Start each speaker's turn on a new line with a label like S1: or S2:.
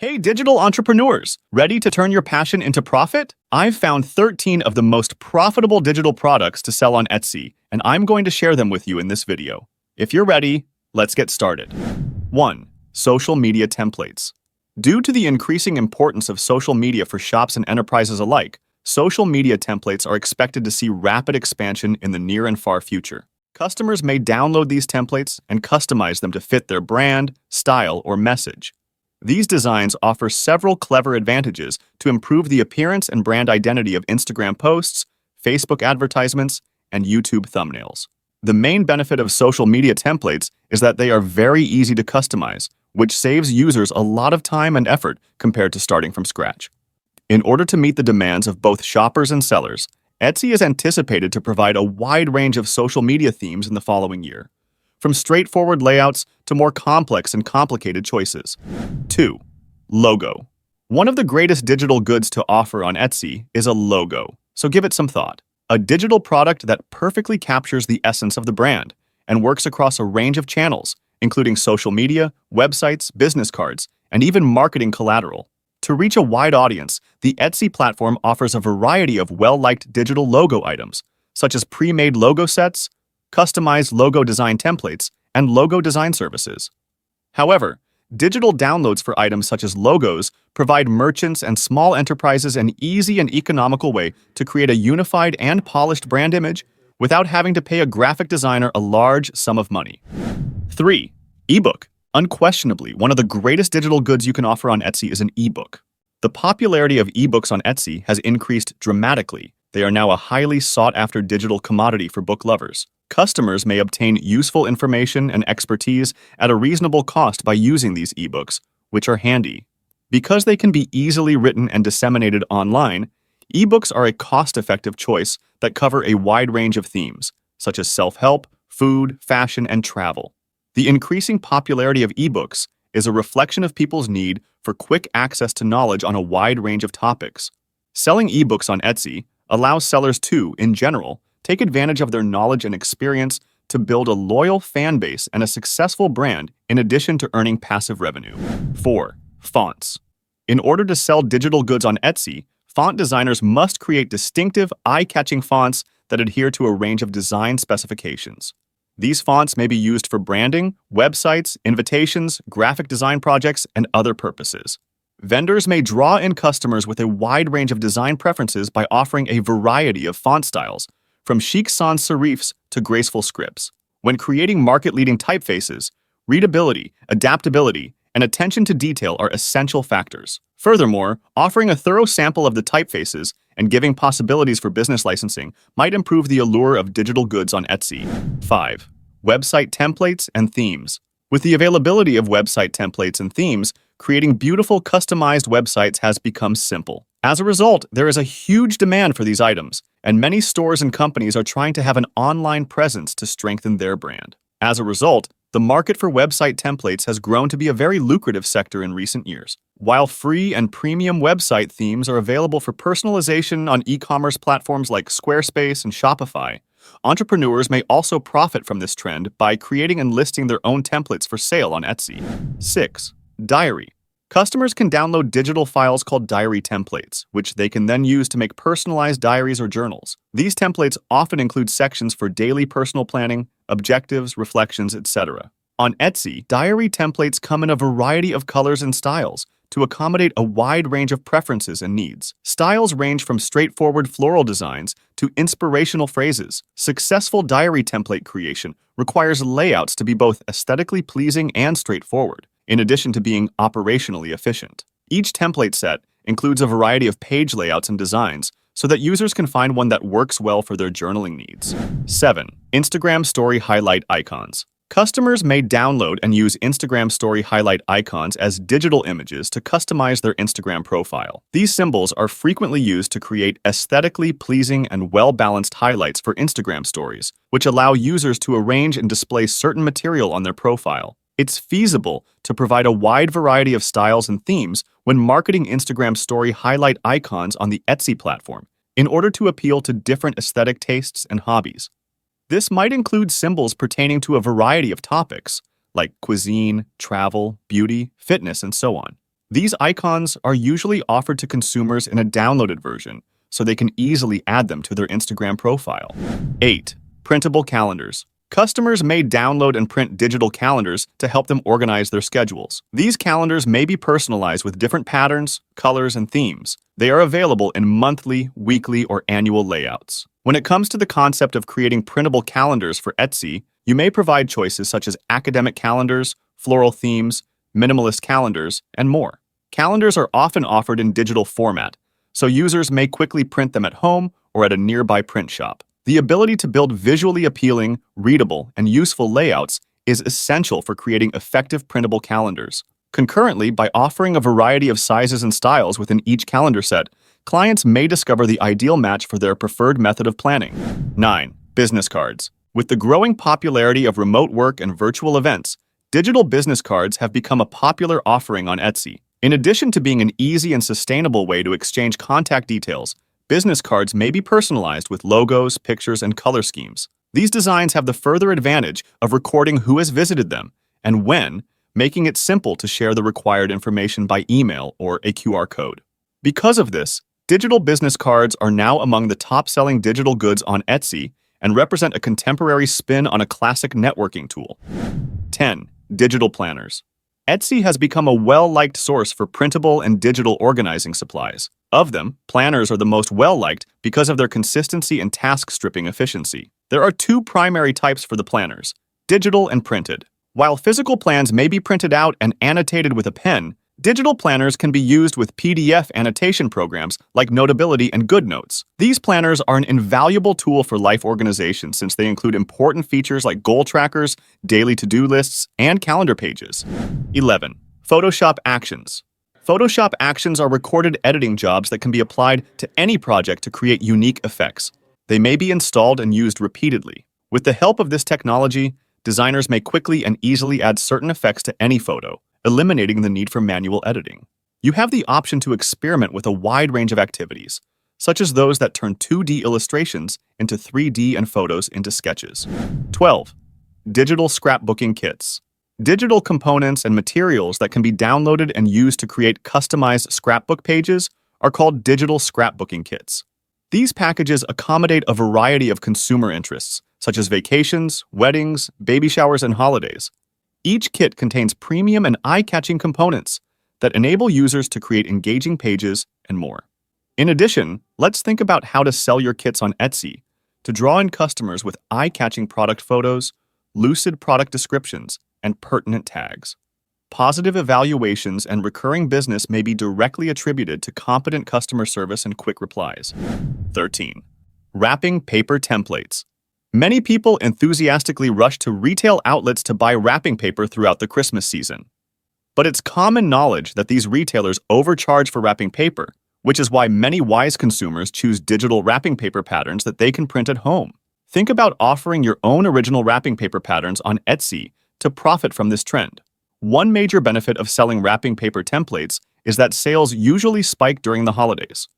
S1: Hey, digital entrepreneurs, ready to turn your passion into profit? I've found 13 of the most profitable digital products to sell on Etsy, and I'm going to share them with you in this video. If you're ready, let's get started. 1. Social media templates. Due to the increasing importance of social media for shops and enterprises alike, social media templates are expected to see rapid expansion in the near and far future. Customers may download these templates and customize them to fit their brand, style, or message. These designs offer several clever advantages to improve the appearance and brand identity of Instagram posts, Facebook advertisements, and YouTube thumbnails. The main benefit of social media templates is that they are very easy to customize, which saves users a lot of time and effort compared to starting from scratch. In order to meet the demands of both shoppers and sellers, Etsy is anticipated to provide a wide range of social media themes in the following year, from straightforward layouts to more complex and complicated choices. 2. Logo. One of the greatest digital goods to offer on Etsy is a logo, so give it some thought. A digital product that perfectly captures the essence of the brand and works across a range of channels, including social media, websites, business cards, and even marketing collateral. To reach a wide audience, the Etsy platform offers a variety of well-liked digital logo items, such as pre-made logo sets, customized logo design templates, and logo design services. However, digital downloads for items such as logos provide merchants and small enterprises an easy and economical way to create a unified and polished brand image without having to pay a graphic designer a large sum of money. 3. Ebook. Unquestionably, one of the greatest digital goods you can offer on Etsy is an ebook. The popularity of ebooks on Etsy has increased dramatically. They are now a highly sought-after digital commodity for book lovers. Customers may obtain useful information and expertise at a reasonable cost by using these ebooks, which are handy. Because they can be easily written and disseminated online, ebooks are a cost-effective choice that cover a wide range of themes, such as self-help, food, fashion, and travel. The increasing popularity of ebooks is a reflection of people's need for quick access to knowledge on a wide range of topics. Selling ebooks on Etsy allows sellers to, in general, take advantage of their knowledge and experience to build a loyal fan base and a successful brand in addition to earning passive revenue. 4. Fonts. In order to sell digital goods on Etsy, font designers must create distinctive, eye-catching fonts that adhere to a range of design specifications. These fonts may be used for branding, websites, invitations, graphic design projects, and other purposes. Vendors may draw in customers with a wide range of design preferences by offering a variety of font styles, from chic sans serifs to graceful scripts. When creating market-leading typefaces, readability, adaptability, and attention to detail are essential factors. Furthermore, offering a thorough sample of the typefaces and giving possibilities for business licensing might improve the allure of digital goods on Etsy. 5. Website templates and themes. With the availability of website templates and themes, creating beautiful customized websites has become simple. As a result, there is a huge demand for these items, and many stores and companies are trying to have an online presence to strengthen their brand. As a result, the market for website templates has grown to be a very lucrative sector in recent years. While free and premium website themes are available for personalization on e-commerce platforms like Squarespace and Shopify, entrepreneurs may also profit from this trend by creating and listing their own templates for sale on Etsy. 6. Diary. Customers can download digital files called diary templates, which they can then use to make personalized diaries or journals. These templates often include sections for daily personal planning, objectives, reflections, etc. On Etsy, diary templates come in a variety of colors and styles to accommodate a wide range of preferences and needs. Styles range from straightforward floral designs to inspirational phrases. Successful diary template creation requires layouts to be both aesthetically pleasing and straightforward, in addition to being operationally efficient. Each template set includes a variety of page layouts and designs so that users can find one that works well for their journaling needs. 7. Instagram Story Highlight Icons. Customers may download and use Instagram Story Highlight icons as digital images to customize their Instagram profile. These symbols are frequently used to create aesthetically pleasing and well-balanced highlights for Instagram stories, which allow users to arrange and display certain material on their profile. It's feasible to provide a wide variety of styles and themes when marketing Instagram Story Highlight icons on the Etsy platform in order to appeal to different aesthetic tastes and hobbies. This might include symbols pertaining to a variety of topics, like cuisine, travel, beauty, fitness, and so on. These icons are usually offered to consumers in a downloaded version, so they can easily add them to their Instagram profile. 8. Printable calendars. Customers may download and print digital calendars to help them organize their schedules. These calendars may be personalized with different patterns, colors, and themes. They are available in monthly, weekly, or annual layouts. When it comes to the concept of creating printable calendars for Etsy, you may provide choices such as academic calendars, floral themes, minimalist calendars, and more. Calendars are often offered in digital format, so users may quickly print them at home or at a nearby print shop. The ability to build visually appealing, readable, and useful layouts is essential for creating effective printable calendars. Concurrently, by offering a variety of sizes and styles within each calendar set, clients may discover the ideal match for their preferred method of planning. 9. Business cards. With the growing popularity of remote work and virtual events, digital business cards have become a popular offering on Etsy. In addition to being an easy and sustainable way to exchange contact details, business cards may be personalized with logos, pictures, and color schemes. These designs have the further advantage of recording who has visited them and when, making it simple to share the required information by email or a QR code. Because of this, digital business cards are now among the top-selling digital goods on Etsy and represent a contemporary spin on a classic networking tool. 10. Digital planners. Etsy has become a well-liked source for printable and digital organizing supplies. Of them, planners are the most well-liked because of their consistency and task-stripping efficiency. There are two primary types for the planners: digital and printed. While physical plans may be printed out and annotated with a pen, digital planners can be used with PDF annotation programs like Notability and GoodNotes. These planners are an invaluable tool for life organization since they include important features like goal trackers, daily to-do lists, and calendar pages. 11. Photoshop actions. Photoshop actions are recorded editing jobs that can be applied to any project to create unique effects. They may be installed and used repeatedly. With the help of this technology, designers may quickly and easily add certain effects to any photo, eliminating the need for manual editing. You have the option to experiment with a wide range of activities, such as those that turn 2D illustrations into 3D and photos into sketches. 12. Digital scrapbooking kits. Digital components and materials that can be downloaded and used to create customized scrapbook pages are called digital scrapbooking kits. These packages accommodate a variety of consumer interests, such as vacations, weddings, baby showers, and holidays. Each kit contains premium and eye-catching components that enable users to create engaging pages and more. In addition, let's think about how to sell your kits on Etsy to draw in customers with eye-catching product photos, lucid product descriptions, and pertinent tags. Positive evaluations and recurring business may be directly attributed to competent customer service and quick replies. 13. Wrapping paper templates. Many people enthusiastically rush to retail outlets to buy wrapping paper throughout the Christmas season. But it's common knowledge that these retailers overcharge for wrapping paper, which is why many wise consumers choose digital wrapping paper patterns that they can print at home. Think about offering your own original wrapping paper patterns on Etsy to profit from this trend. One major benefit of selling wrapping paper templates is that sales usually spike during the holidays.